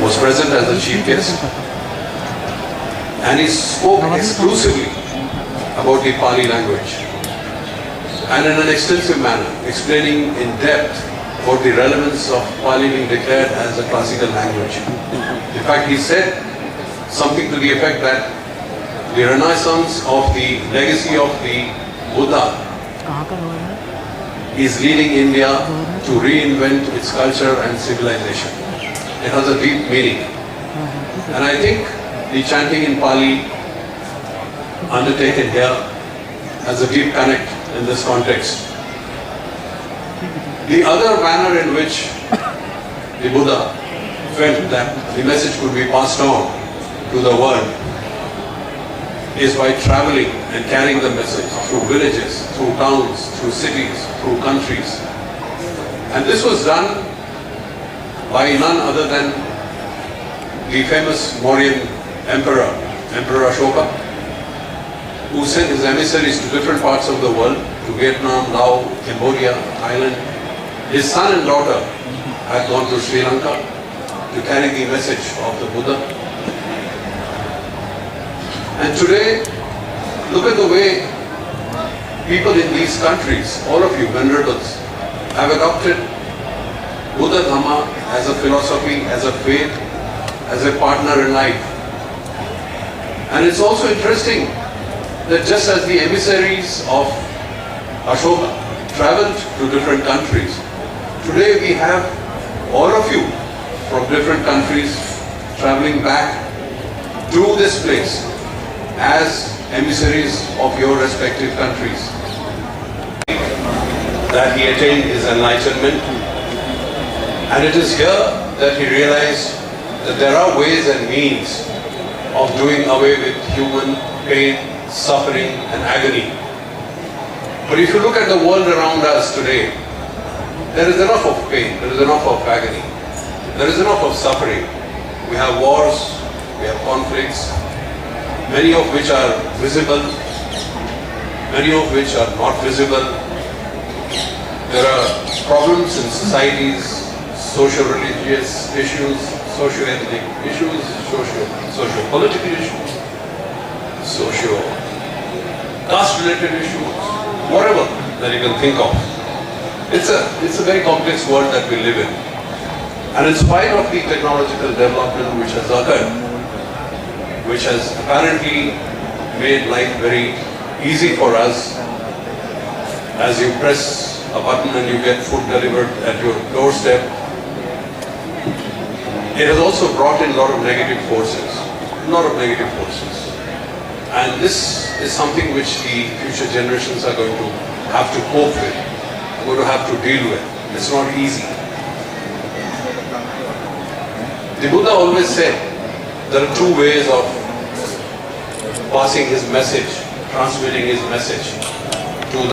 was present as the chief guest, and he spoke exclusively about the Pali language and in an extensive manner, explaining in depth about the relevance of Pali being declared as a classical language. In fact, he said something to the effect that the renaissance of the legacy of the Buddha is leading India to reinvent its culture and civilization. It has a deep meaning. And I think the chanting in Pali undertaken here has a deep connect in this context. The other manner in which the Buddha felt that the message could be passed on to the world is by traveling and carrying the message through villages, through towns, through cities, through countries. And this was done by none other than the famous Mauryan Emperor, Emperor Ashoka, who sent his emissaries to different parts of the world, to Vietnam, Laos, Cambodia, Thailand. His son and daughter had gone to Sri Lanka to carry the message of the Buddha. And today, look at the way people in these countries, all of you venerables, have adopted Buddha Dhamma as a philosophy, as a faith, as a partner in life. And it's also interesting that just as the emissaries of Ashoka traveled to different countries, today we have all of you from different countries traveling back to this place as emissaries of your respective countries. That he attained his enlightenment, and it is here that he realized that there are ways and means of doing away with human pain, suffering and agony. But if you look at the world around us today, there is enough of pain, there is enough of agony, there is enough of suffering. We have wars, we have conflicts, many of which are visible, many of which are not visible. There are problems in societies, socio-religious issues, socio-ethnic issues, socio-political issues, socio-caste-related issues, whatever that you can think of. It's a very complex world that we live in. And in spite of the technological development which has occurred, which has apparently made life very easy for us, as you press a button and you get food delivered at your doorstep, it has also brought in a lot of negative forces. And this is something which the future generations are going to have to cope with, are going to have to deal with. It's not easy. The Buddha always said there are two ways of passing his message, transmitting his message.